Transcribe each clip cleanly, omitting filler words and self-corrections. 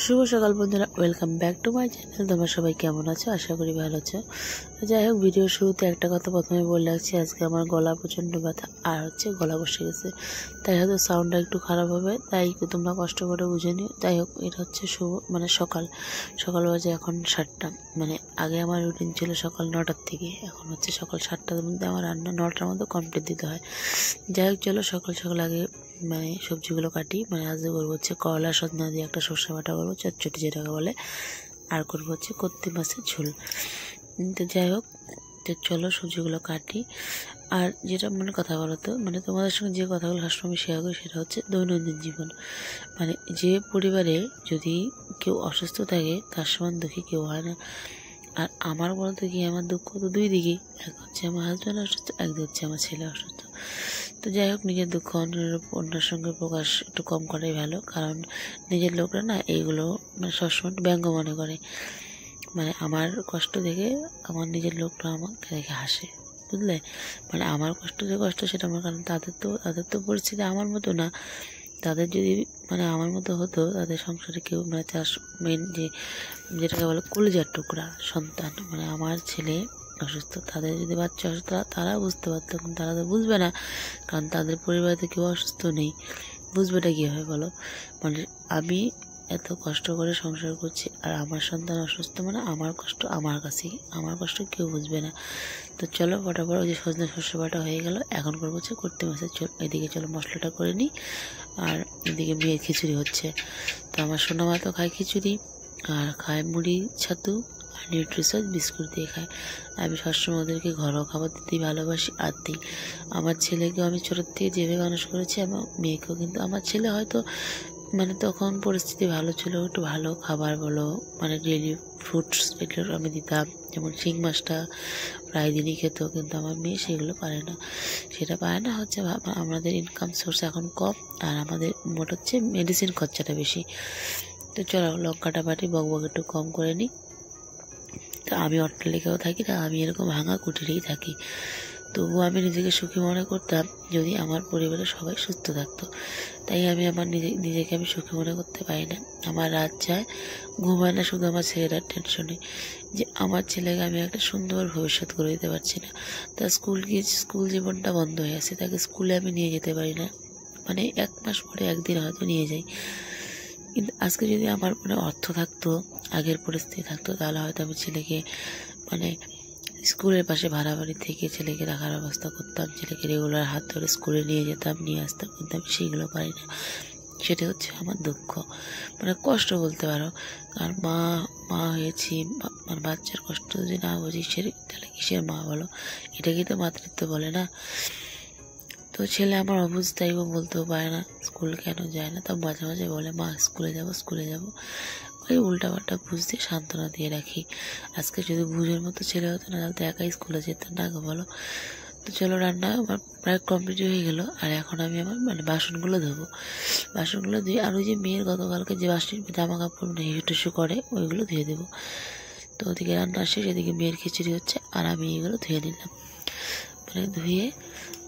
শুভ সকাল বন্ধুরা, welcome back to my channel. তোমরা সবাই কেমন আছো? আশা করি ভালো আছো। যাই হোক, ভিডিও শুরুতে একটা কথা প্রথমে বলে রাখছি, আজকে আমার গলা প্রচণ্ড ব্যথা আর গলা বসে গেছে, তাই হয়তো সাউন্ডটা একটু খারাপ হবে, তাই তোমরা কষ্ট করে বুঝে নিও। যাই হোক, এটা হচ্ছে সকাল বাজে এখন 7টা। আগে আমার রুটিন ছিল সকাল 9টার থেকে, এখন হচ্ছে সকাল 7টার মধ্যে আমার রান্না 9টার মধ্যে কমপ্লিট দিতে হয়। যাই হোক, চলো সকাল আগে সবজিগুলো কাটি। আজ করবো হচ্ছে করলা সজনা দিয়ে একটা সর্ষে বাটা করবো, চটচটি যেটাকে বলে, আর করবো হচ্ছে কত্তি মাছের ঝোল। তো যাই হোক, তো চলো সবজিগুলো কাটি। আর যেটা কথা বলো তো, তোমাদের সঙ্গে যে কথাগুলো সবসময় শেয়ার করি সেটা হচ্ছে দৈনন্দিন জীবন। যে পরিবারে যদি কেউ অসুস্থ থাকে তার সমান দুঃখী কেউ হয় না। আর আমার বলতে কি, আমার দুঃখ তো দুই দিকেই, এক হচ্ছে আমার হাজব্যান্ড অসুস্থ, একদিকে হচ্ছে আমার ছেলে অসুস্থ। তো যাই হোক, নিজের দুঃখ অন্যের সঙ্গে প্রকাশ একটু কম করাই ভালো, কারণ নিজের লোকরা না এইগুলো সবসময় ব্যঙ্গ মনে করে। আমার কষ্ট দেখে আমার নিজের লোকরা আমাকে দেখে হাসে, বুঝলে? আমার কষ্ট যে কষ্ট সেটা আমার, কারণ তাদের তো পরিস্থিতি আমার মতো না। তাদের যদি আমার মতো হতো, তাদের সংসারে কেউ চাষ মেন যেটাকে বলে কলিজার টুকরা সন্তান, আমার ছেলে অসুস্থ, তাদের যদি বাচ্চা অসুস্থ তারা বুঝতে পারতো, কিন্তু তারা তো বুঝবে না, কারণ তাদের পরিবারে কেউ অসুস্থ নেই। বুঝবেটা কীভাবে বলো? আমি এত কষ্ট করে সংসার করছি আর আমার সন্তান অসুস্থ, আমার কষ্ট আমার কাছেই, আমার কষ্ট কেউ বুঝবে না। তো চলো ফটাফট, ওই যে সজনা সর্ষে বাটা হয়ে গেল, এখন করবো হচ্ছে কর্তি মাছের ঝোল। এদিকে চলো মশলাটা করে নিই, আর এদিকে মেয়ের খিচুড়ি হচ্ছে। তো আমার সোনা মা তো খায় খিচুড়ি, আর খায় মুড়ি ছাতু আর নিউট্রিসন বিস্কুট দিয়ে খায়। আমি সবসময় ওদেরকে ঘরোয়া খাবার দিতেই ভালোবাসি আর দিই। আমার ছেলেকেও আমি ছোটোর থেকে যেভাবে মানুষ করেছি, আমার মেয়েকেও, কিন্তু আমার ছেলে হয়তো তখন পরিস্থিতি ভালো ছিল, একটু ভালো খাবার বলো, ডেইলি ফ্রুটস এগুলো আমি দিতাম, যেমন শিং মাছটা প্রায় দিনই খেত, কিন্তু আমার মেয়ে সেগুলো পারে না। সেটা পারে না হচ্ছে আমাদের ইনকাম সোর্স এখন কম, আর আমাদের মোট হচ্ছে মেডিসিন খরচাটা বেশি। তো চলো লঙ্কাটা বাটি বক একটু কম করে নিই। তো আমি অট্টালিকাও থাকি না, আমি এরকম ভাঙা কুটিরেই থাকি, তবুও আমি নিজেকে সুখী মনে করতাম যদি আমার পরিবারের সবাই সুস্থ থাকতো। তাই আমি আমার নিজেকে আমি সুখী মনে করতে পারি না। আমার রাত যায়, ঘুমায় না শুধু আমার ছেলেটার টেনশনে, যে আমার ছেলেকে আমি একটা সুন্দর ভবিষ্যৎ করে দিতে পারছি না। তার স্কুল জীবনটা বন্ধ হয়ে আছে, তাকে স্কুলে আমি নিয়ে যেতে পারি না। 1 মাস পরে একদিন হয়তো নিয়ে যাই, কিন্তু আজকে যদি আমার অর্থ থাকতো, আগের পরিস্থিতি থাকতো, তাহলে হয়তো আমি ছেলেকে স্কুলের পাশে ভাড়া বাড়ি থেকে ছেলেকে রাখার ব্যবস্থা করতাম, ছেলেকে রেগুলার হাত ধরে স্কুলে নিয়ে যেতাম, নিয়ে আসতাম, কিন্তু আমি সেইগুলো পারি না। সেটা হচ্ছে আমার দুঃখ, কষ্ট বলতে পারো। আর মা হয়েছি, বাচ্চার কষ্ট যদি না বুঝি তাহলে কিসের মা বলো? এটাকে তো মাতৃত্ব বলে না। তো ছেলে আমার অবুঝ, তাই ও বলতেও পারে না স্কুল কেন যায় না, তা মাঝে মাঝে বলে মা স্কুলে যাবো। ওই উল্টাপাল্টা বুঝতে সান্ত্বনা দিয়ে রাখি। আজকে যদি বুঝের মতো ছেলে হতো না, তাহলে তো একাই স্কুলে যেত না গো, বলো? তো চলো, রান্না আমার প্রায় কমপ্লিট হয়ে গেল, আর এখন আমি আমার বাসনগুলো ধোবো। বাসনগুলো ধুয়ে, আর ওই যে মেয়ের গতকালকে যে বাসন জামা কাপড় হিসু করে ওইগুলো ধুয়ে দেবো। তো ওদিকে রান্না শেষ, এদিকে মেয়ের খিচুড়ি হচ্ছে, আর আমি এগুলো ধুয়ে নিলাম। ধুয়ে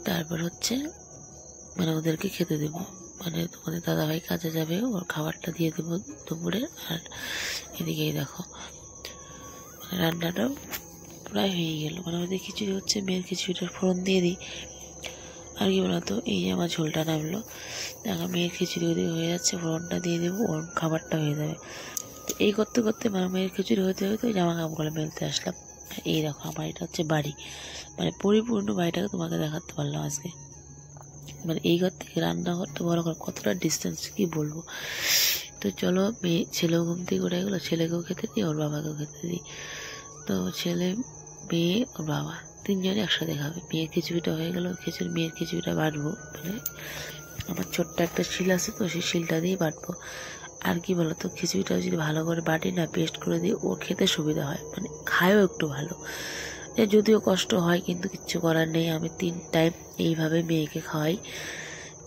তারপর হচ্ছে ওদেরকে খেতে দেবো। তোমাদের দাদাভাই কাজে যাবে, ওর খাবারটা দিয়ে দেবো দুপুরে। আর এদিকেই দেখো রান্নাটাও প্রায় হয়ে গেল, ওদের খিচুড়ি হচ্ছে, মেয়ের খিচুড়িটার ফোড়ন দিয়ে দিই। আর কি বলতো, এই যে আমার ঝোলটা নামলো, দেখো মেয়ের খিচুড়ি ওদিকে হয়ে যাচ্ছে, ফোড়নটা দিয়ে দেবো, ওর খাবারটা হয়ে যাবে। এই করতে করতে মেয়ের খিচুড়ি হতে হতে জামা কাপড়গুলো মেলতে আসলাম। এই দেখো আমার এটা হচ্ছে বাড়ি, পরিপূর্ণ বাড়িটাকে তোমাকে দেখাতে পারলাম আজকে। এই ঘর থেকে রান্নাঘরটা বড় ঘর কতটা ডিস্টেন্স কি বলবো। তো চলো, ছেলেও ঘুম থেকে উঠে গেলো, ছেলেকেও খেতে দিই, ওর বাবাকেও খেতে দিই। তো ছেলে, মেয়ে, ওর বাবা তিনজনে একসাথে খাবে। মেয়ের খিচুড়িটা হয়ে গেল, মেয়ের খিচুড়িটা বাটবো, আমার ছোট্ট একটা শিল আছে, তো সেই শিলটা দিয়ে বাটবো। আর কি বলতো, খিচুড়িটা যদি ভালো করে বাটি না, পেস্ট করে দিয়ে, ওর খেতে সুবিধা হয়, খায়ও একটু ভালো। যদিও কষ্ট হয়, কিন্তু কিচ্ছু করার নেই, আমি 3 টাইম এইভাবে মেয়েকে খাওয়াই।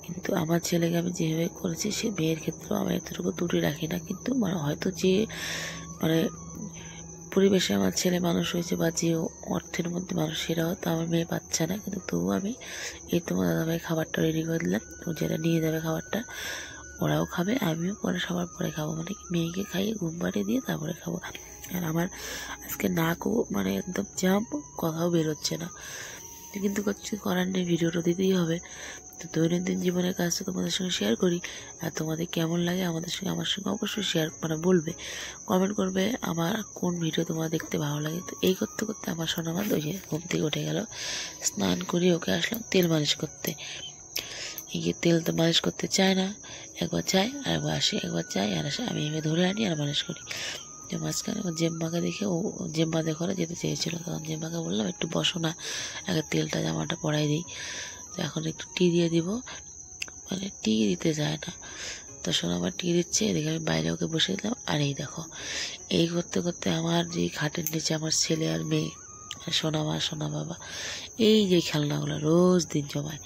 কিন্তু আমার ছেলেকে আমি যেভাবে করেছি, সে মেয়ের ক্ষেত্রেও আমি এতটুকু ত্রুটি রাখি না। কিন্তু হয়তো যে পরিবেশে আমার ছেলে মানুষ হয়েছে, বা যে অর্থের মধ্যে মানুষ, সেটা হয়তো আমার মেয়ে পাচ্ছে না, কিন্তু তবুও আমি এই তোমার দাদাভাই খাবারটা রেডি করে দিলাম, ও যেটা নিয়ে যাবে খাবারটা, ও ওরাও খাবে, আমিও পরে সবার পরে খাবো, মানে মেয়েকে খাইয়ে ঘুম পাড়িয়ে দিয়ে তারপরে খাবো। আর আমার আজকে নাকও মানে একদম জাম, কথাও বেরোচ্ছে না, কিন্তু কিছু করার নেই, ভিডিওটা দিতেই হবে। তো দৈনন্দিন জীবনের কাজটা তোমাদের সঙ্গে শেয়ার করি। আর তোমাদের কেমন লাগে আমার সঙ্গে অবশ্যই শেয়ার মানে বলবে, কমেন্ট করবে আমার কোন ভিডিও তোমার দেখতে ভালো লাগে। তো এই করতে করতে আমার সোনামাদ ওই যে ঘুম থেকে উঠে গেল, স্নান করিয়ে ওকে আসলাম তেল মালিশ করতে। এই তেল তো মালিশ করতে চায় না, একবার চায় আর একবার আসে, একবার চায় আর আসে, আমি এভাবে ধরে আনি আর মালিশ করি। মাঝখানে জেম্মাকে দেখে ও জেম্মা দেখে যেতে চেয়েছিলো, তখন জেম্মাকে বললাম একটু বসো না, আগে তেলটা জামাটা পরাই দিই। তো এখন একটু টি দিয়ে দিব, মানে টি দিতে যায় না, তো শোনো আমার টি দিচ্ছে, এদিকে আমি বাইরে ওকে বসে দিলাম। আর এই দেখো এই করতে করতে আমার যে খাটের নিচে আমার ছেলে আর মেয়ে, সোনা মা সোনা বাবা, এই যে খেলনাগুলো রোজ দিন জমায়।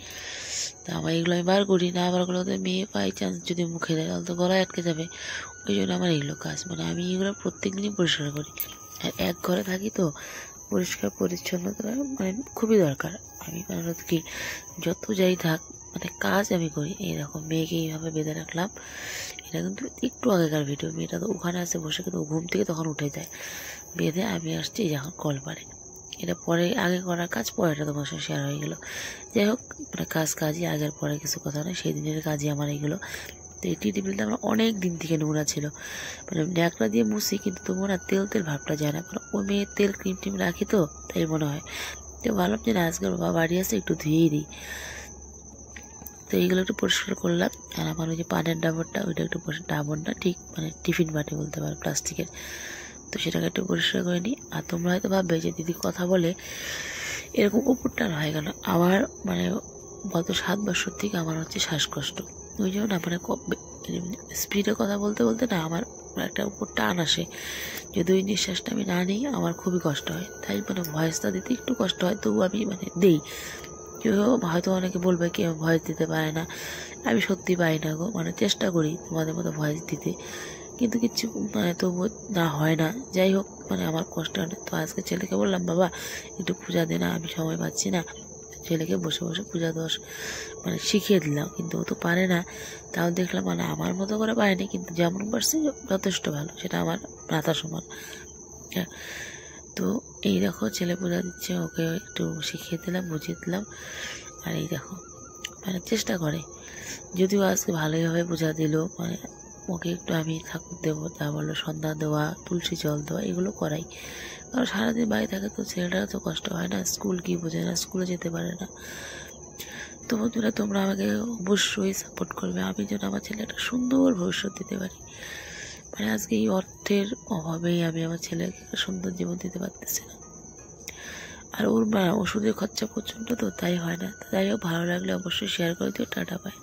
তা আমার এগুলো আমি বার করি না, বার করলে ওদের মেয়ে বাই চান্স যদি মুখে দেয় তাহলে তো গলায় আটকে যাবে, ওই জন্য আমার এগুলো কাজ, মানে আমি এগুলো প্রত্যেক দিনই পরিষ্কার করি। আর এক ঘরে থাকি তো পরিষ্কার পরিচ্ছন্নতা মানে খুবই দরকার। আমি মানে কি যত যাই থাক মানে কাজ আমি করি। এইরকম মেয়েকে এইভাবে বেঁধে রাখলাম, এটা কিন্তু একটু আগেকার ভিডিও, মেয়েটা তো ওখানে আসে বসে, কিন্তু ঘুম থেকে তখন উঠে যায়, বেঁধে আমি আসছি যখন কল পারে। এটা পরে আগে করার কাজ, পরেটা তোমার সঙ্গে শেয়ার হয়ে গেলো। যাই হোক মানে কাজই আগের পরে কিছু কথা নয়, সেই দিনের কাজই আমার এইগুলো। তো এই টি টেবিলটা আমার অনেক দিন থেকে নোংরা ছিল, মানে ন্যাকড়া দিয়ে মুছি, কিন্তু তবুও না তেল ভাবটা যায় না, কারণ ওই মেয়ে তেল ক্রিম টিম রাখি তো তাই মনে হয়। তো ভাবলাম যে না আজকে বাবা বাড়ি আসে একটু ধুয়েই দিই। তো এইগুলো একটু পরিষ্কার করলাম। আর আমার ওই যে পানের ডাবরটা, ওইটা একটু ডাবর না ঠিক মানে টিফিন বাটি বলতে পারো, প্লাস্টিকের, তো সেটাকে একটু পরিষ্কার করে নিই। আর তোমরা হয়তো ভাববে যে দিদি কথা বলে এরকম উপরটা হয়ে গেল, আমার মানে গত 7 বছর থেকে আমার হচ্ছে শ্বাসকষ্ট, ওই জন্য না মানে স্পিডে কথা বলতে বলতে না আমার একটা উপর টান আসে, যদি ওই নিঃশ্বাসটা আমি না নিই আমার খুবই কষ্ট হয়, তাই মানে ভয়েসটা দিতে একটু কষ্ট হয়, তবু আমি মানে দিই। কেউ হয়তো অনেকে বলবে কি ভয়েস দিতে পারে না, আমি সত্যি পারি না গো, মানে চেষ্টা করি তোমাদের মতো ভয়েস দিতে, কিন্তু কিচ্ছু মানে তবু না হয় না। যাই হোক মানে আমার কষ্ট হয়। তো আজকে ছেলেকে বললাম বাবা একটু পূজা দে না, আমি সময় পাচ্ছি না, ছেলেকে বসে বসে পূজা দোষ মানে শিখিয়ে দিলাম, কিন্তু ও তো পারে না। তাও দেখলাম মানে আমার মতো করে পারেনি, কিন্তু যেমন পারছে যথেষ্ট ভালো, সেটা আমার মাথা সমান। হ্যাঁ, তো এই দেখো ছেলে পূজা দিচ্ছে, ওকে একটু শিখিয়ে দিলাম, বুঝিয়ে দিলাম। আর এই দেখো মানে চেষ্টা করে, যদিও আজকে ভালোইভাবে পূজা দিল, মানে ওকে একটু আমি ঠাকুর দেবো, তা বললো সন্ধ্যা দেওয়া, তুলসী জল দেওয়া, এগুলো করাই, কারণ সারাদিন বাড়ি থাকে তো ছেলেটা তো কষ্ট হয় না, স্কুল কি বোঝে না, স্কুলে যেতে পারে না। তো বন্ধুরা তোমরা আমাকে অবশ্যই সাপোর্ট করবে, আমি যেন আমার ছেলে একটা সুন্দর ভবিষ্যৎ দিতে পারি। মানে আজকে এই অর্থের অভাবেই আমি আমার ছেলেকে একটা সুন্দর জীবন দিতে পারতেছি না, আর ওর ওষুধের খরচা প্রচণ্ড, তো তাই হয় না। যাই হোক ভালো লাগলে অবশ্যই শেয়ার করে দিও, টাটা বাই।